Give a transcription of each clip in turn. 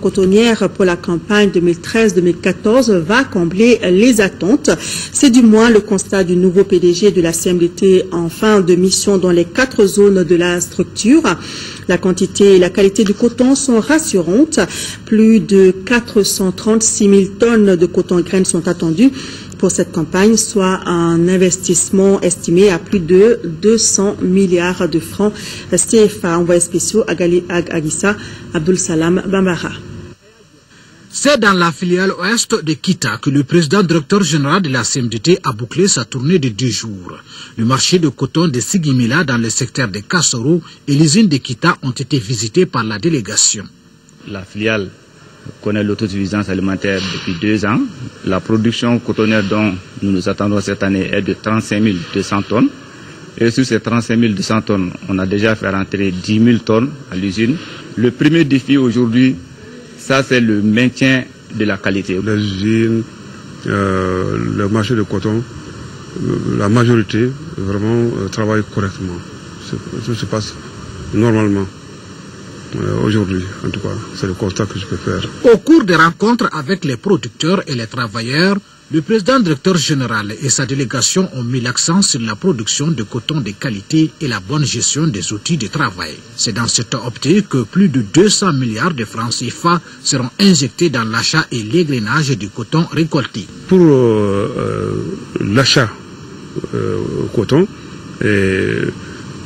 Cotonnière pour la campagne 2013-2014 va combler les attentes. C'est du moins le constat du nouveau PDG de la CMDT en fin de mission dans les 4 zones de la structure. La quantité et la qualité du coton sont rassurantes. Plus de 436 000 tonnes de coton graines sont attendues pour cette campagne, soit un investissement estimé à plus de 200 milliards de francs CFA. Envoyé spéciaux à Aguissa, Abdul Salam Bambara. C'est dans la filiale ouest de Kita que le président directeur général de la CMDT a bouclé sa tournée de 2 jours. Le marché de coton de Sigimila dans le secteur de Kassoro et l'usine de Kita ont été visités par la délégation. La filiale connaît l'autosuffisance alimentaire depuis 2 ans. La production cotonnière dont nous nous attendons cette année est de 35 200 tonnes. Et sur ces 35 200 tonnes, on a déjà fait rentrer 10 000 tonnes à l'usine. Le premier défi aujourd'hui, ça c'est le maintien de la qualité. L'usine, le marché de coton, la majorité vraiment travaille correctement. Tout se passe normalement. Aujourd'hui, en tout cas, c'est le constat que je peux faire. Au cours des rencontres avec les producteurs et les travailleurs, le président directeur général et sa délégation ont mis l'accent sur la production de coton de qualité et la bonne gestion des outils de travail. C'est dans cette optique que plus de 200 milliards de francs CFA seront injectés dans l'achat et l'égrainage du coton récolté. Pour l'achat coton,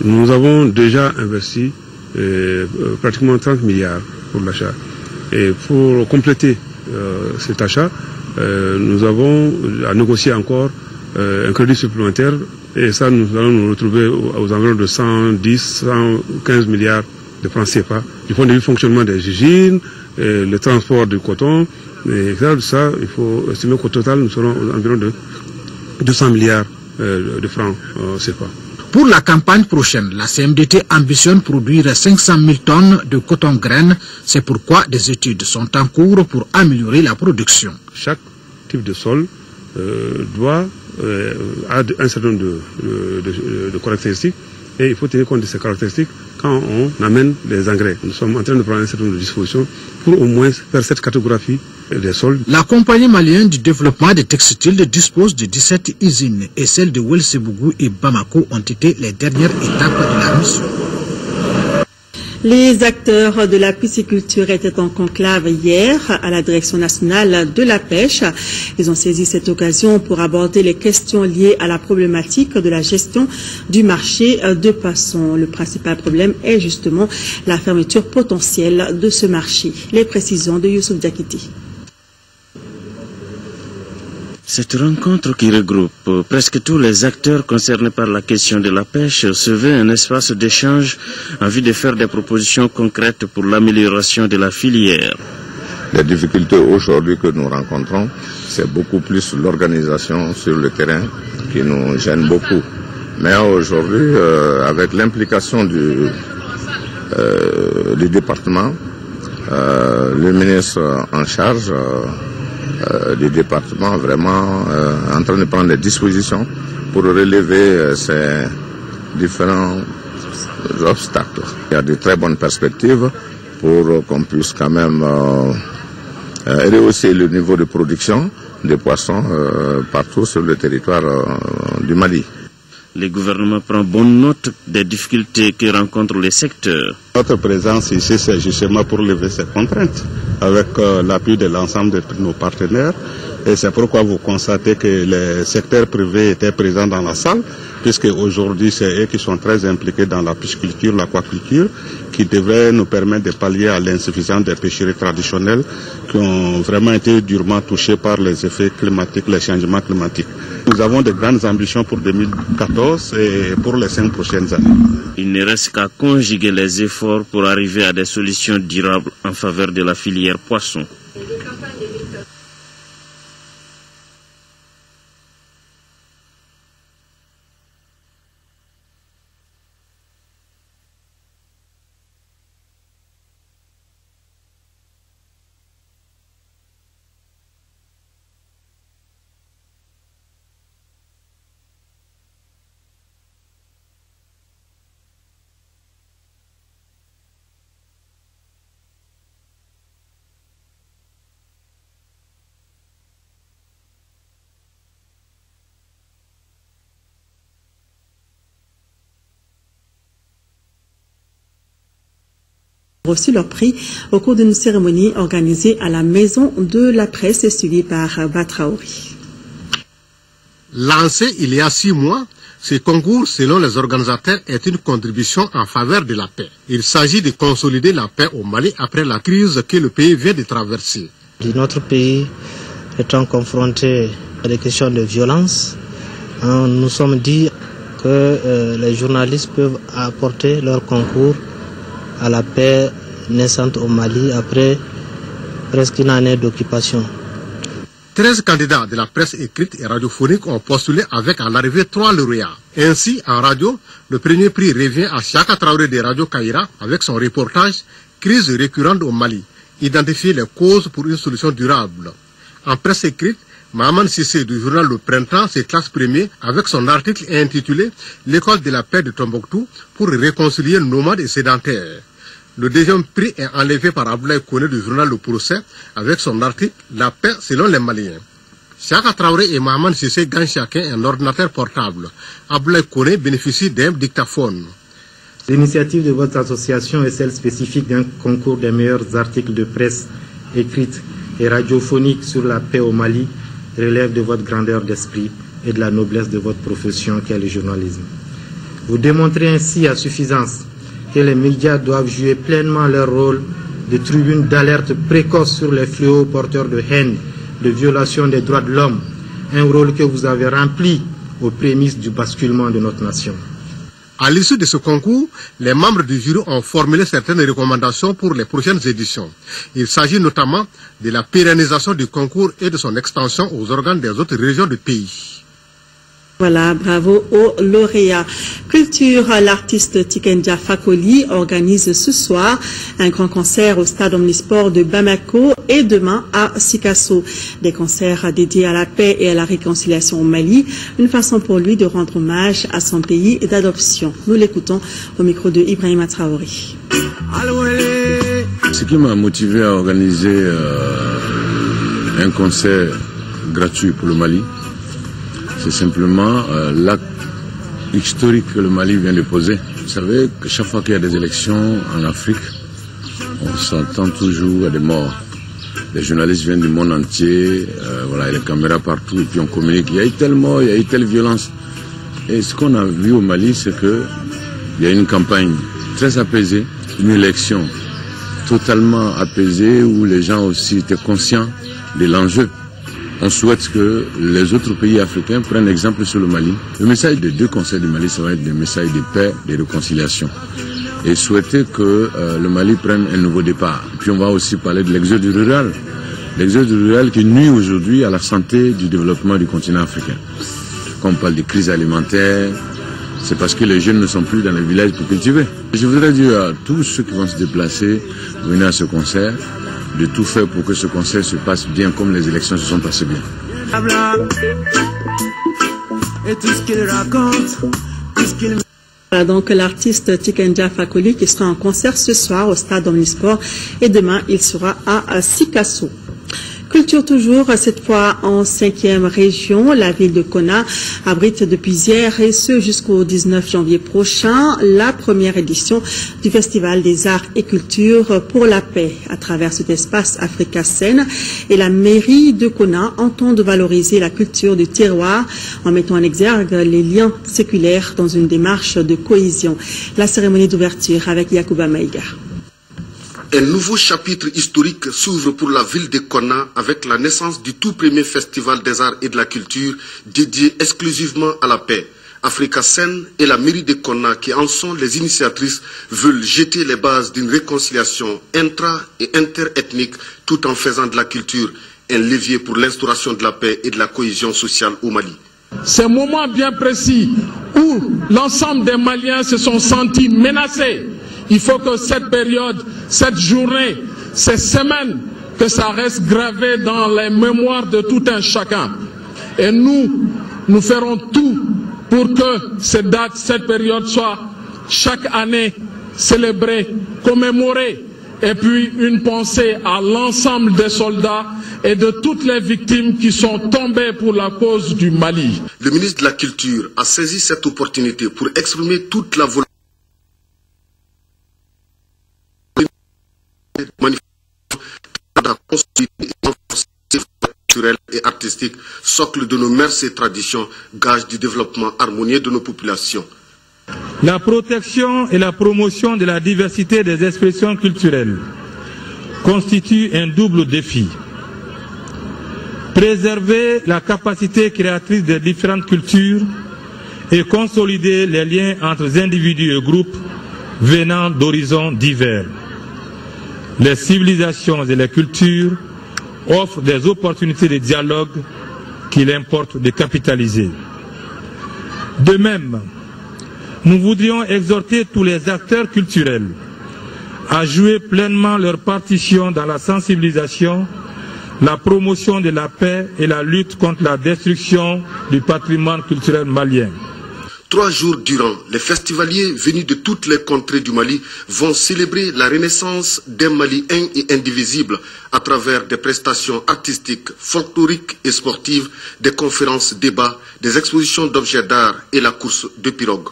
nous avons déjà investi pratiquement 30 milliards pour l'achat. Et pour compléter cet achat, nous avons à négocier encore un crédit supplémentaire et ça nous allons nous retrouver aux environs de 110-115 milliards de francs CFA du point de vue fonctionnement des usines, le transport du coton, et ça il faut estimer qu'au total nous serons aux environs de 200 milliards de francs CFA. Pour la campagne prochaine, la CMDT ambitionne produire 500 000 tonnes de coton graines. C'est pourquoi des études sont en cours pour améliorer la production. Chaque type de sol doit avoir un certain nombre de caractéristiques et il faut tenir compte de ces caractéristiques quand on amène les engrais. Nous sommes en train de prendre un certain nombre de dispositions pour au moins faire cette cartographie des sols. La compagnie malienne du développement des textiles dispose de 17 usines et celles de Welsebugu et Bamako ont été les dernières étapes de la mission. Les acteurs de la pisciculture étaient en conclave hier à la Direction nationale de la pêche. Ils ont saisi cette occasion pour aborder les questions liées à la problématique de la gestion du marché de poissons. Le principal problème est justement la fermeture potentielle de ce marché. Les précisions de Youssouf Diakiti. Cette rencontre qui regroupe presque tous les acteurs concernés par la question de la pêche se veut un espace d'échange en vue de faire des propositions concrètes pour l'amélioration de la filière. Les difficultés aujourd'hui que nous rencontrons, c'est beaucoup plus l'organisation sur le terrain qui nous gêne beaucoup. Mais aujourd'hui, avec l'implication du département, le ministre en charge du département vraiment en train de prendre des dispositions pour relever ces différents obstacles. Il y a de très bonnes perspectives pour qu'on puisse quand même rehausser le niveau de production des poissons partout sur le territoire du Mali. Le gouvernement prend bonne note des difficultés que rencontrent les secteurs. Notre présence ici, c'est justement pour lever ces contraintes avec l'appui de l'ensemble de nos partenaires. Et c'est pourquoi vous constatez que les secteurs privés étaient présents dans la salle, puisque aujourd'hui, c'est eux qui sont très impliqués dans la pisciculture, l'aquaculture, qui devraient nous permettre de pallier à l'insuffisance des pêcheries traditionnelles qui ont vraiment été durement touchées par les effets climatiques, les changements climatiques. Nous avons de grandes ambitions pour 2014 et pour les 5 prochaines années. Il ne reste qu'à conjuguer les efforts pour arriver à des solutions durables en faveur de la filière poisson. reçu leur prix au cours d'une cérémonie organisée à la Maison de la Presse et suivie par Batraori. Lancé il y a 6 mois, ce concours, selon les organisateurs, est une contribution en faveur de la paix. Il s'agit de consolider la paix au Mali après la crise que le pays vient de traverser. Notre pays étant confronté à des questions de violence, nous nous sommes dit que les journalistes peuvent apporter leur concours à la paix naissante au Mali après presque une année d'occupation. 13 candidats de la presse écrite et radiophonique ont postulé avec à l'arrivée 3 lauréats. Ainsi, en radio, le premier prix revient à Chaka Traoré de Radio Kaira avec son reportage « Crise récurrente au Mali, identifier les causes pour une solution durable ». En presse écrite, Mahaman Sissé du journal Le Printemps se classe premier avec son article intitulé « L'école de la paix de Tombouctou pour réconcilier nomades et sédentaires ». Le deuxième prix est enlevé par Abdoulaye Kone du journal Le Procès avec son article « La paix selon les Maliens ». Chaka Traoré et Mahaman Sissé gagnent chacun un ordinateur portable. Abdoulaye Kone bénéficie d'un dictaphone. L'initiative de votre association est celle spécifique d'un concours des meilleurs articles de presse écrite et radiophonique sur la paix au Mali, relève de votre grandeur d'esprit et de la noblesse de votre profession qu'est le journalisme. Vous démontrez ainsi à suffisance que les médias doivent jouer pleinement leur rôle de tribune d'alerte précoce sur les fléaux porteurs de haine, de violation des droits de l'homme, un rôle que vous avez rempli aux prémices du basculement de notre nation. À l'issue de ce concours, les membres du jury ont formulé certaines recommandations pour les prochaines éditions. Il s'agit notamment de la pérennisation du concours et de son extension aux organes des autres régions du pays. Voilà, bravo aux lauréats. Culture, l'artiste Tikenja Fakoli organise ce soir un grand concert au stade Omnisport de Bamako et demain à Sikasso. Des concerts dédiés à la paix et à la réconciliation au Mali, une façon pour lui de rendre hommage à son pays d'adoption. Nous l'écoutons au micro de Ibrahima Traoré. Ce qui m'a motivé à organiser un concert gratuit pour le Mali, c'est simplement l'acte historique que le Mali vient de poser. Vous savez que chaque fois qu'il y a des élections en Afrique, on s'entend toujours à des morts. Les journalistes viennent du monde entier, voilà, il y a les caméras partout et puis on communique. Il y a eu telle mort, il y a eu telle violence. Et ce qu'on a vu au Mali, c'est qu'il y a une campagne très apaisée, une élection totalement apaisée où les gens aussi étaient conscients de l'enjeu. On souhaite que les autres pays africains prennent exemple sur le Mali. Le message des 2 concerts du Mali, ça va être des messages de paix, de réconciliation. Et souhaiter que le Mali prenne un nouveau départ. Puis on va aussi parler de l'exode rural. L'exode rural qui nuit aujourd'hui à la santé du développement du continent africain. Quand on parle de crise alimentaire, c'est parce que les jeunes ne sont plus dans les villages pour cultiver. Je voudrais dire à tous ceux qui vont se déplacer, venir à ce concert, de tout faire pour que ce concert se passe bien comme les élections se sont passées bien. Voilà donc l'artiste Tikenja Fakoli qui sera en concert ce soir au stade Omnisport et demain il sera à Sikasso. Culture toujours, cette fois en 5e région, la ville de Kona abrite depuis hier et ce jusqu'au 19 janvier prochain la première édition du Festival des Arts et Cultures pour la paix. À travers cet espace Africa Scène et la mairie de Kona entendent valoriser la culture du terroir en mettant en exergue les liens séculaires dans une démarche de cohésion. La cérémonie d'ouverture avec Yacouba Maïga. Un nouveau chapitre historique s'ouvre pour la ville de Kona avec la naissance du tout premier festival des arts et de la culture dédié exclusivement à la paix. Africa Scène et la mairie de Kona, qui en sont les initiatrices, veulent jeter les bases d'une réconciliation intra- et interethnique tout en faisant de la culture un levier pour l'instauration de la paix et de la cohésion sociale au Mali. Ces moments bien précis où l'ensemble des Maliens se sont sentis menacés. Il faut que cette période, cette journée, ces semaines, que ça reste gravé dans les mémoires de tout un chacun. Et nous ferons tout pour que cette date, cette période soit chaque année célébrée, commémorée. Et puis une pensée à l'ensemble des soldats et de toutes les victimes qui sont tombées pour la cause du Mali. Le ministre de la Culture a saisi cette opportunité pour exprimer toute la volonté à construire et renforcer culturel et artistique, socle de nos mœurs et traditions, gage du développement harmonieux de nos populations. La protection et la promotion de la diversité des expressions culturelles constituent un double défi. Préserver la capacité créatrice des différentes cultures et consolider les liens entre individus et groupes venant d'horizons divers. Les civilisations et les cultures offrent des opportunités de dialogue qu'il importe de capitaliser. De même, nous voudrions exhorter tous les acteurs culturels à jouer pleinement leur partition dans la sensibilisation, la promotion de la paix et la lutte contre la destruction du patrimoine culturel malien. 3 jours durant, les festivaliers venus de toutes les contrées du Mali vont célébrer la renaissance d'un Mali un et indivisible à travers des prestations artistiques, folkloriques et sportives, des conférences, débats, des expositions d'objets d'art et la course de pirogue.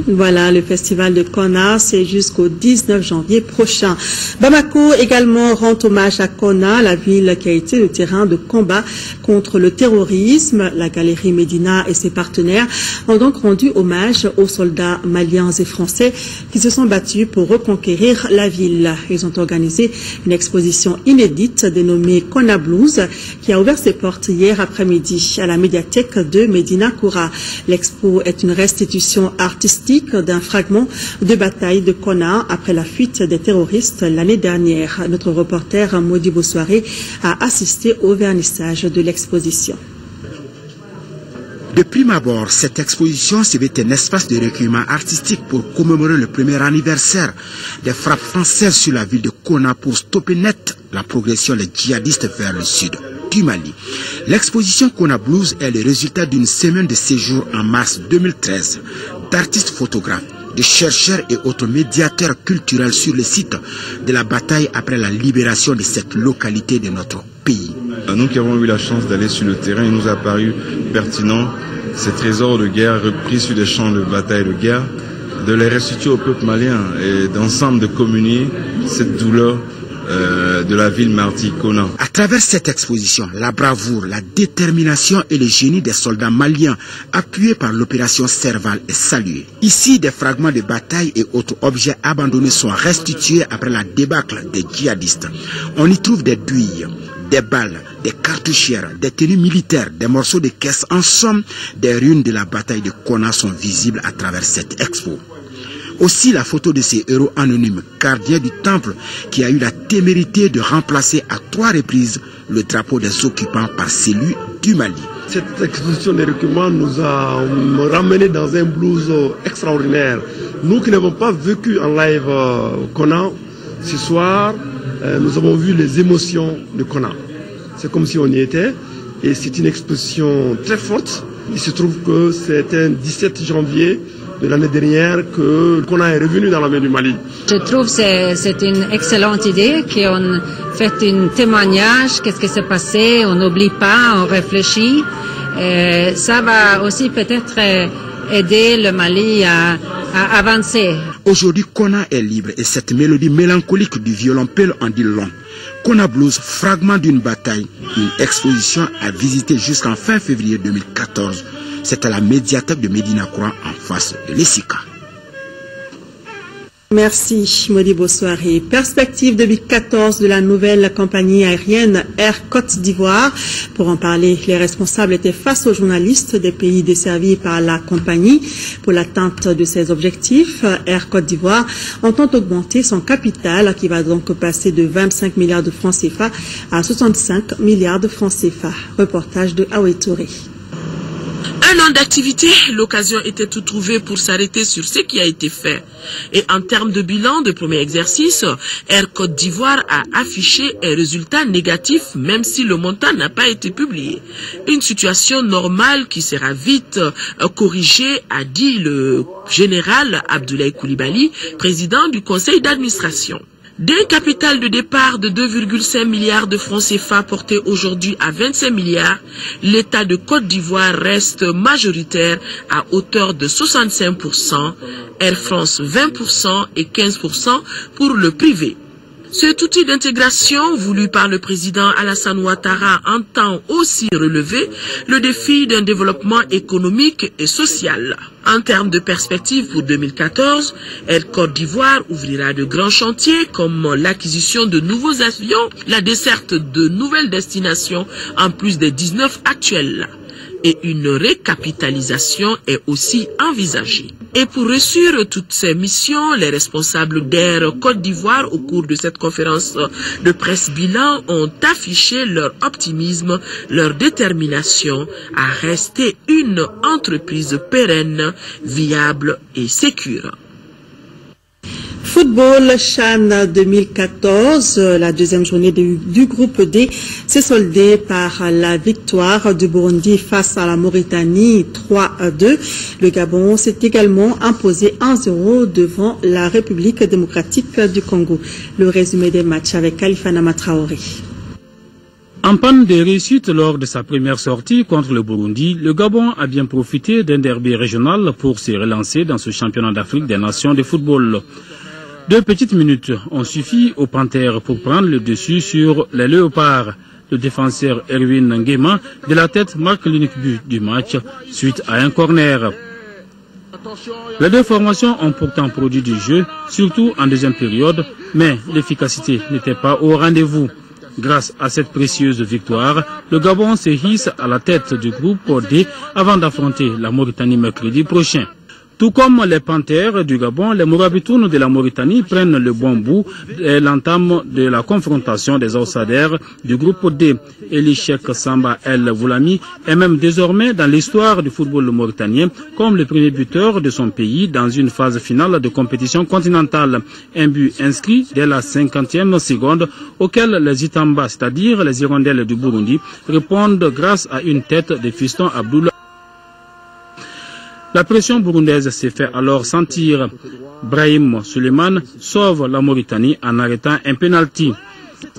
Voilà, le festival de Konna, c'est jusqu'au 19 janvier prochain. Bamako également rend hommage à Konna, la ville qui a été le terrain de combat contre le terrorisme. La galerie Médina et ses partenaires ont donc rendu hommage aux soldats maliens et français qui se sont battus pour reconquérir la ville. Ils ont organisé une exposition inédite dénommée Konna Blues qui a ouvert ses portes hier après-midi à la médiathèque de Médina Koura. L'expo est une restitution artistique d'un fragment de bataille de Konna après la fuite des terroristes l'année dernière. Notre reporter Modi Bossoiré a assisté au vernissage de l'exposition. De prime abord, cette exposition se veut un espace de recueillement artistique pour commémorer le premier anniversaire des frappes françaises sur la ville de Konna pour stopper net la progression des djihadistes vers le sud du Mali. L'exposition Konna Blues est le résultat d'une semaine de séjour en mars 2013 d'artistes photographes, de chercheurs et autres médiateurs culturels sur le site de la bataille après la libération de cette localité de notre pays. Nous qui avons eu la chance d'aller sur le terrain, il nous a paru pertinent ces trésors de guerre repris sur des champs de bataille de guerre, de les restituer au peuple malien et d'ensemble de communier cette douleur de la ville martyre Konna. À travers cette exposition, la bravoure, la détermination et le génie des soldats maliens appuyés par l'opération Serval est salué. Ici, des fragments de bataille et autres objets abandonnés sont restitués après la débâcle des djihadistes. On y trouve des douilles, des balles, des cartouchières, des tenues militaires, des morceaux de caisse. En somme, des ruines de la bataille de Konna sont visibles à travers cette expo. Aussi la photo de ces héros anonymes, gardiens du temple, qui a eu la témérité de remplacer à 3 reprises le drapeau des occupants par celui du Mali. Cette exposition des recueillements nous a ramené dans un blues extraordinaire. Nous qui n'avons pas vécu en live Konna, ce soir, nous avons vu les émotions de Konna. C'est comme si on y était, et c'est une exposition très forte. Il se trouve que c'est un 17 janvier de l'année dernière que Konna est revenu dans la main du Mali. Je trouve que c'est une excellente idée qu'on fait un témoignage, qu'est-ce qui s'est passé, on n'oublie pas, on réfléchit. Ça va aussi peut-être aider le Mali à avancer. Aujourd'hui, Konna est libre et cette mélodie mélancolique du violon peut en dire long. Konna Blues, fragment d'une bataille, une exposition à visiter jusqu'en fin février 2014. C'est à la médiathèque de Médina Koura en face de l'Essika. Merci Modi Bossoiré. Perspective 2014 de la nouvelle compagnie aérienne Air Côte d'Ivoire. Pour en parler, les responsables étaient face aux journalistes des pays desservis par la compagnie. Pour l'atteinte de ses objectifs, Air Côte d'Ivoire entend augmenter son capital qui va donc passer de 25 milliards de francs CFA à 65 milliards de francs CFA. Reportage de Aoué Touré. Un an d'activité, l'occasion était tout trouvée pour s'arrêter sur ce qui a été fait. Et en termes de bilan de premier exercice, Air Côte d'Ivoire a affiché un résultat négatif même si le montant n'a pas été publié. Une situation normale qui sera vite corrigée, a dit le général Abdoulaye Koulibaly, président du conseil d'administration. D'un capital de départ de 2,5 milliards de francs CFA porté aujourd'hui à 25 milliards, l'État de Côte d'Ivoire reste majoritaire à hauteur de 65%, Air France 20% et 15% pour le privé. Cet outil d'intégration voulu par le président Alassane Ouattara entend aussi relever le défi d'un développement économique et social. En termes de perspectives pour 2014, Air Côte d'Ivoire ouvrira de grands chantiers comme l'acquisition de nouveaux avions, la desserte de nouvelles destinations en plus des 19 actuelles. Et une récapitalisation est aussi envisagée. Et pour réussir toutes ces missions, les responsables d'Air Côte d'Ivoire au cours de cette conférence de presse bilan ont affiché leur optimisme, leur détermination à rester une entreprise pérenne, viable et sécure. Football CHAN 2014, la deuxième journée du groupe D s'est soldée par la victoire du Burundi face à la Mauritanie 3-2. Le Gabon s'est également imposé 1-0 devant la République démocratique du Congo. Le résumé des matchs avec Khalifa Namatraoré. En panne de réussite lors de sa première sortie contre le Burundi, le Gabon a bien profité d'un derby régional pour se relancer dans ce championnat d'Afrique des nations de football. 2 petites minutes ont suffi aux Panthères pour prendre le dessus sur les Léopards. Le défenseur Erwin Nguema de la tête marque l'unique but du match suite à un corner. Les deux formations ont pourtant produit du jeu, surtout en deuxième période, mais l'efficacité n'était pas au rendez-vous. Grâce à cette précieuse victoire, le Gabon se hisse à la tête du groupe D avant d'affronter la Mauritanie mercredi prochain. Tout comme les Panthères du Gabon, les Mourabitounes de la Mauritanie prennent le bon bout et l'entame de la confrontation des outsiders du groupe D. Elichek Samba El Voulami est même désormais dans l'histoire du football mauritanien comme le premier buteur de son pays dans une phase finale de compétition continentale. Un but inscrit dès la 50e seconde auquel les Itamba, c'est-à-dire les Hirondelles du Burundi, répondent grâce à une tête de fiston Abdoul. La pression burundaise s'est fait alors sentir. Brahim Suleiman sauve la Mauritanie en arrêtant un penalty.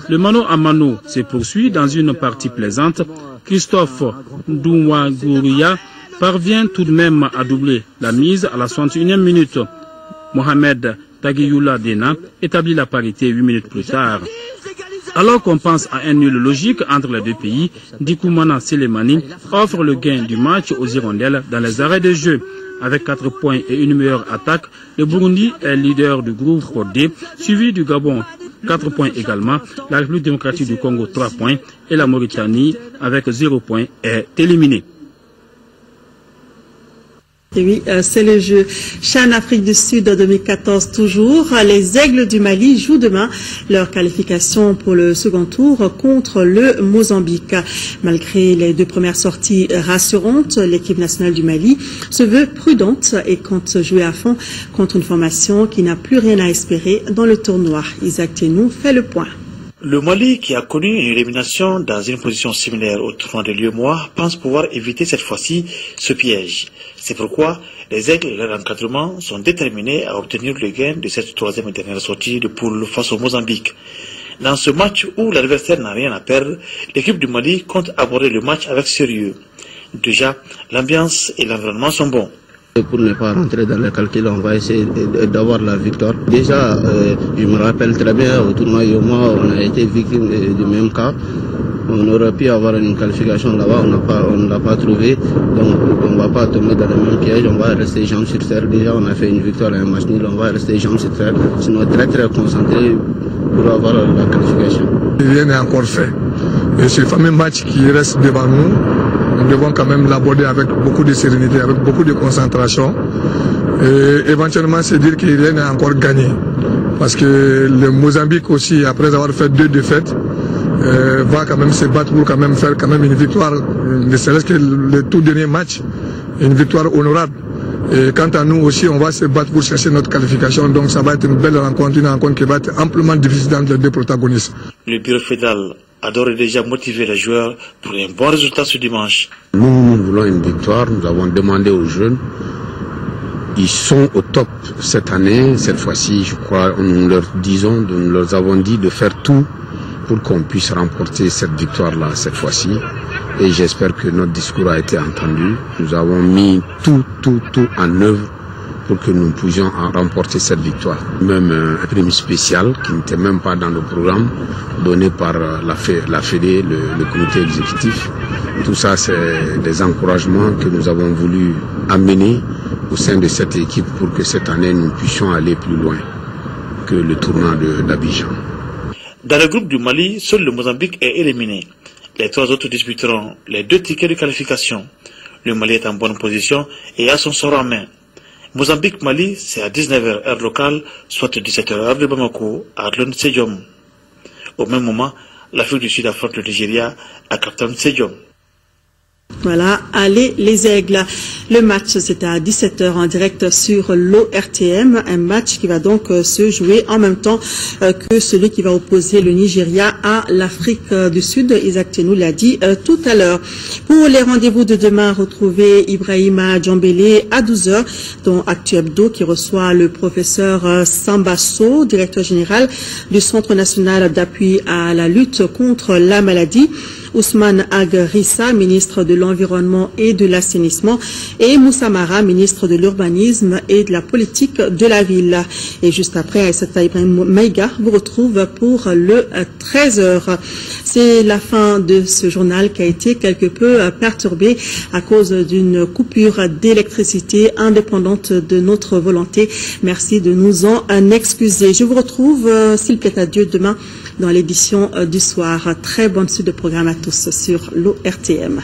Le mano à mano se poursuit dans une partie plaisante. Christophe Douagouria parvient tout de même à doubler la mise à la 61e minute. Mohamed Taguioula Dena établit la parité 8 minutes plus tard. Alors qu'on pense à un nul logique entre les deux pays, Dikoumana Selemani offre le gain du match aux Hirondelles dans les arrêts de jeu. Avec 4 points et une meilleure attaque, le Burundi est leader du groupe D, suivi du Gabon 4 points également, la République démocratique du Congo 3 points et la Mauritanie avec 0 points est éliminée. Et oui, c'est le jeu CHAN Afrique du Sud 2014 toujours. Les Aigles du Mali jouent demain leur qualification pour le second tour contre le Mozambique. Malgré les 2 premières sorties rassurantes, l'équipe nationale du Mali se veut prudente et compte jouer à fond contre une formation qui n'a plus rien à espérer dans le tournoi. Isaac Tienou fait le point. Le Mali, qui a connu une élimination dans une position similaire au tournoi de l'UEMOA, pense pouvoir éviter cette fois-ci ce piège. C'est pourquoi les Aigles et leur encadrement sont déterminés à obtenir le gain de cette 3e et dernière sortie de poule face au Mozambique. Dans ce match où l'adversaire n'a rien à perdre, l'équipe du Mali compte aborder le match avec sérieux. Déjà, l'ambiance et l'environnement sont bons. Pour ne pas rentrer dans le calcul, on va essayer d'avoir la victoire. Déjà, je me rappelle très bien, au tournoi UEMOA, on a été victime du même cas. On aurait pu avoir une qualification là-bas, on ne l'a pas trouvé. Donc on ne va pas tomber dans le même piège, on va rester jambes sur terre. Déjà, on a fait une victoire et un match nul, on va rester jambes sur terre. Sinon, très concentré pour avoir la qualification. Rien n'est encore fait. Et ce fameux match qui reste devant nous, nous devons quand même l'aborder avec beaucoup de sérénité, avec beaucoup de concentration. Et éventuellement, c'est dire que rien n'est encore gagné. Parce que le Mozambique aussi, après avoir fait 2 défaites, va quand même se battre pour quand même faire quand même une victoire, ne serait-ce que le tout dernier match, une victoire honorable. Et quant à nous aussi, on va se battre pour chercher notre qualification. Donc ça va être une belle rencontre, une rencontre qui va être amplement difficile entre les 2 protagonistes. Le bureau fédéral a d'ores et déjà motivé les joueurs pour un bon résultat ce dimanche. Nous voulons une victoire, nous avons demandé aux jeunes. Ils sont au top cette année, cette fois-ci, je crois, nous leur avons dit de faire tout pour qu'on puisse remporter cette victoire-là cette fois-ci. Et j'espère que notre discours a été entendu. Nous avons mis tout en œuvre pour que nous puissions remporter cette victoire. Même un prix spécial qui n'était même pas dans le programme donné par la Fédé, le comité exécutif. Tout ça, c'est des encouragements que nous avons voulu amener au sein de cette équipe pour que cette année, nous puissions aller plus loin que le tournoi d'Abidjan. Dans le groupe du Mali, seul le Mozambique est éliminé. Les 3 autres disputeront les 2 tickets de qualification. Le Mali est en bonne position et a son sort en main. Mozambique-Mali, c'est à 19h heure locale, soit 17h heure de Bamako, à Adlon Sejom. Au même moment, l'Afrique du Sud affronte le Nigeria à Captain Sejom. Voilà, allez les aigles. Le match, c'était à 17h en direct sur l'ORTM, un match qui va donc se jouer en même temps que celui qui va opposer le Nigeria à l'Afrique du Sud. Isaac Tenou l'a dit tout à l'heure. Pour les rendez-vous de demain, retrouvez Ibrahima Djambélé à 12h, dont Actu Hebdo qui reçoit le professeur Sambasso, directeur général du Centre national d'appui à la lutte contre la maladie. Ousmane Agrissa, ministre de l'Environnement et de l'Assainissement, et Moussa Mara, ministre de l'Urbanisme et de la Politique de la Ville. Et juste après, Aïssata Ibrahim Maïga vous retrouve pour le 13h. C'est la fin de ce journal qui a été quelque peu perturbé à cause d'une coupure d'électricité indépendante de notre volonté. Merci de nous en excuser. Je vous retrouve, s'il plaît à Dieu, demain dans l'édition du soir. Très bonne suite de programme à tous sur l'ORTM.